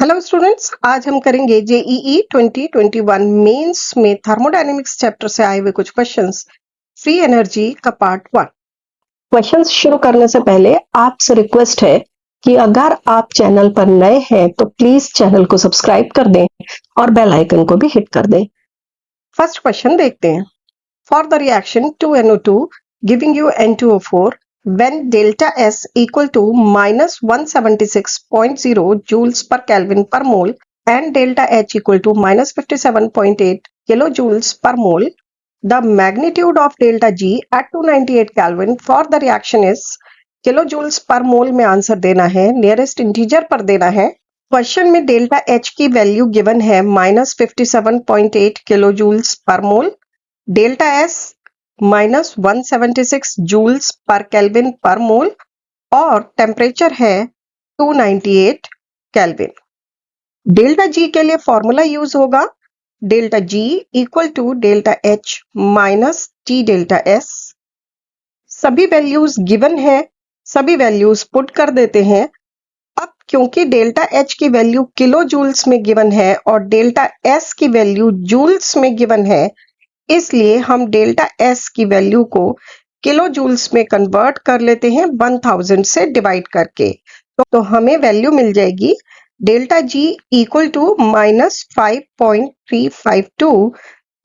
Hello students, आज हम करेंगे जेईई 2021 मेंस में थर्मोडायनेमिक्स चैप्टर से आए हुए कुछ क्वेश्चंस, फ्री एनर्जी का पार्ट 1। क्वेश्चंस शुरू करने से पहले आपसे रिक्वेस्ट है कि अगर आप चैनल पर नए हैं तो प्लीज चैनल को सब्सक्राइब कर दें और बेल आइकन को भी हिट कर दें। फर्स्ट क्वेश्चन देखते हैं। For the reaction 2NO2 giving you N2O4 when delta S equal to minus 176.0 joules per Kelvin per mole and delta H equal to minus 57.8 kilojoules per mole, the magnitude of delta G at 298 Kelvin for the reaction is kilojoules per mole में answer देना है, nearest integer पर देना है। Question में delta H की value given है minus 57.8 kilojoules per mole, delta S minus 176 joules per kelvin per mole और टेम्परेचर है 298 केल्विन। डेल्टा जी के लिए फॉर्मूला यूज होगा delta G equal to delta H minus T delta S. सभी values given है, सभी values put कर देते हैं। अब क्योंकि डेल्टा एच की वैल्यू किलो जूल्स में गिवन है और डेल्टा एस की वैल्यू जूल्स में गिवन है, इसलिए हम डेल्टा एस की वैल्यू को किलो जूल्स में कन्वर्ट कर लेते हैं 1000 से डिवाइड करके। तो हमें वैल्यू मिल जाएगी delta G equal to minus 5.352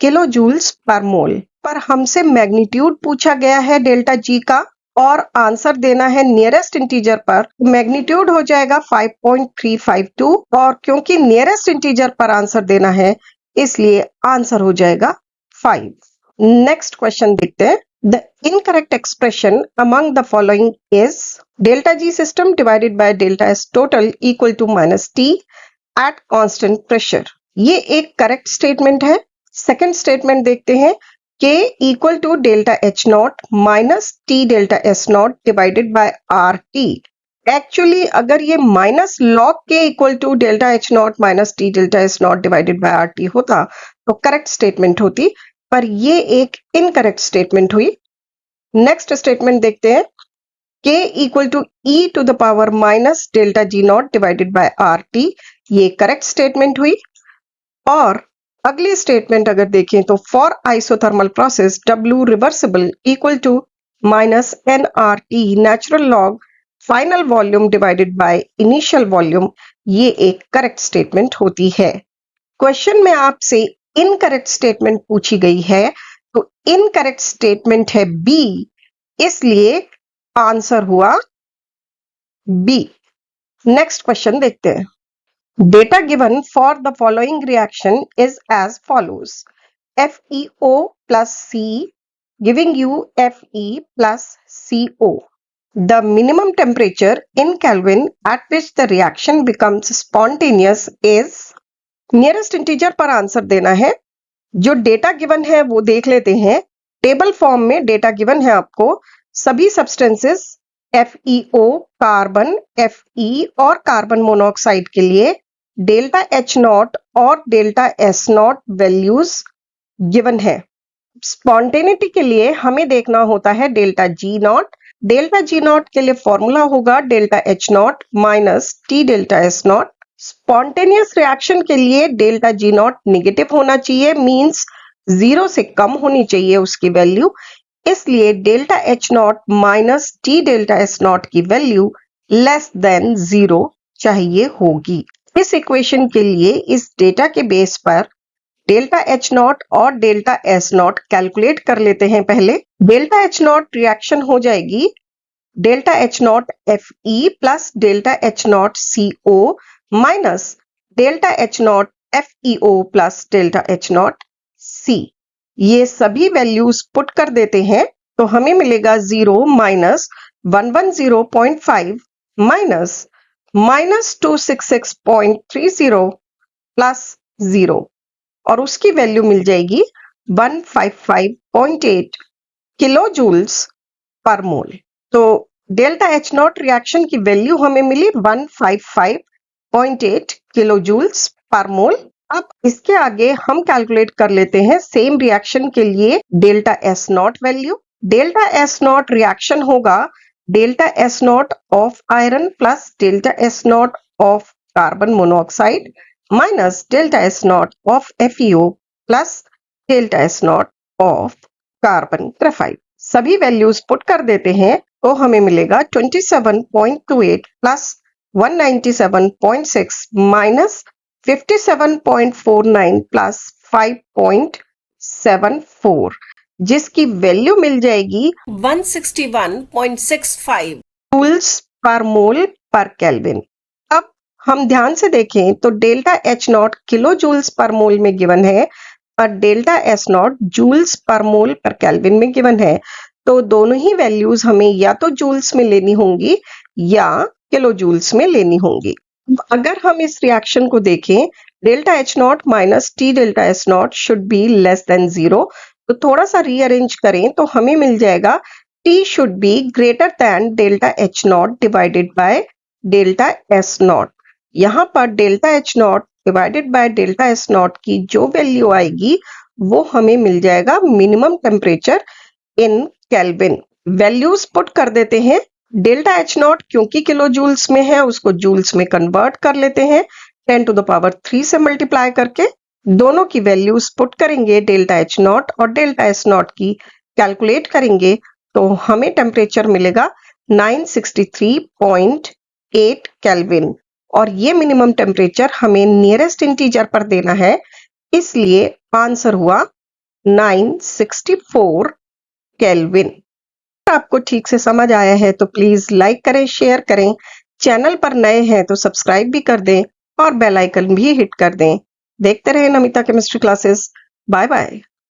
kilo joules per mole. पर हमसे मैग्नीट्यूड पूछा गया है डेल्टा जी का और आंसर देना है नियरेस्ट इंटीजर पर। मैग्नीट्यूड हो जाएगा 5.352 और क्योंकि नियरेस्ट इंटीजर पर आंसर देना है इसलिए आंसर हो जाएगा 5. नेक्स्ट क्वेश्चन देखते हैं। The incorrect expression among the following is delta G system divided by delta S total equal to minus T at constant pressure. ये एक करेक्ट स्टेटमेंट है। सेकंड स्टेटमेंट देखते हैं। K equal to delta H not minus T delta S not divided by R T. Actually अगर ये minus log K equal to delta H not minus T delta S not divided by R T होता तो correct statement होती, पर ये एक incorrect statement हुई। Next statement देखते हैं। K equal to e to the power minus delta G not divided by R T, ये करेक्ट स्टेटमेंट हुई। और अगली स्टेटमेंट अगर देखें तो for isothermal process W reversible equal to minus n R T natural log final volume divided by initial volume, ये एक correct statement होती है। क्वेश्चन में आपसे इनकरेक्ट स्टेटमेंट पूछी गई है तो इनकरेक्ट स्टेटमेंट है बी, इसलिए आंसर हुआ बी। नेक्स्ट क्वेश्चन देखते हैं। Data given for the following reaction is as follows. FeO plus C giving you Fe plus CO. The minimum temperature in Kelvin at which the reaction becomes spontaneous is, nearest integer पर answer देना है। जो data given है वो देख लेते हैं। Table form में डेटा गिवन है आपको। सभी सब्सटेंसेस FeO, कार्बन, Fe और कार्बन मोनोऑक्साइड के लिए डेल्टा एच नॉट और delta S not values given है। स्पॉन्टेनिटी के लिए हमें देखना होता है delta G not. Delta G not के लिए फॉर्मूला होगा delta H not minus T delta S not. Spontaneous reaction के लिए डेल्टा जी नॉट निगेटिव होना चाहिए, मींस 0 से कम होनी चाहिए उसकी वैल्यू, इसलिए delta H not minus T delta S not की वैल्यू लेस देन 0 चाहिए होगी। इस इक्वेशन के लिए इस डेटा के बेस पर डेल्टा एच नॉट और डेल्टा एस नॉट कैलकुलेट कर लेते हैं। पहले डेल्टा एच नॉट रिएक्शन हो जाएगी delta H naught F E plus delta H naught C O minus delta H naught F E O plus delta H naught C. ये सभी values put कर देते हैं तो हमें मिलेगा 0 माइनस 110.5 माइनस माइनस 266.30 प्लस 0 और उसकी वैल्यू मिल जाएगी 155.8 किलो जूल्स पर मोल। तो डेल्टा एच नॉट रिएक्शन की वैल्यू हमें मिली 155.8 किलो जूल्स पर मोल। अब इसके आगे हम कैलकुलेट कर लेते हैं सेम रिएक्शन के लिए delta S naught value. Delta S naught reaction होगा delta S naught of iron plus delta S naught of carbon monoxide minus delta S naught of FeO plus delta S naught of carbon graphite. सभी values put कर देते हैं तो हमें मिलेगा 27.28 plus 197.6 minus 57.49 plus 5.74, जिसकी value मिल जाएगी 161.65 जूल्स पर मोल पर केल्विन। अब हम ध्यान से देखें तो delta H naught kilo joules per mole में गिवन है और delta S not joules per mole पर केल्विन में गिवन है, तो दोनों ही वैल्यूज हमें या तो जूल्स में लेनी होंगी या किलो जूल्स में लेनी होंगी। अगर हम इस रिएक्शन को देखें, delta H not minus T delta S not should be less than 0, तो थोड़ा सा रीअरेंज करें तो हमें मिल जाएगा T should be greater than delta H not divided by delta S not. यहाँ पर delta H not divided by delta S not की जो वैल्यू आएगी वो हमें मिल जाएगा minimum temperature in kelvin. Values put कर देते हैं। डेल्टा एच नॉट क्योंकि किलो जूल्स में है उसको जूल्स में कन्वर्ट कर लेते हैं 10 to the power 3 से मल्टीप्लाई करके। दोनों की वैल्यूज पुट करेंगे, डेल्टा एच नॉट और डेल्टा एस नॉट की कैलकुलेट करेंगे तो हमें टेम्परेचर मिलेगा 963.8 केल्विन और ये मिनिमम टेम्परेचर हमें नियरेस्ट इंटीजर पर देना है, इसलिए आंसर हुआ 964 केल्विन। आपको ठीक से समझ आया है तो प्लीज लाइक करें, शेयर करें, चैनल पर नए हैं तो सब्सक्राइब भी कर दें और बेल आइकन भी हिट कर दें। देखते रहें Namita chemistry classes. Bye bye.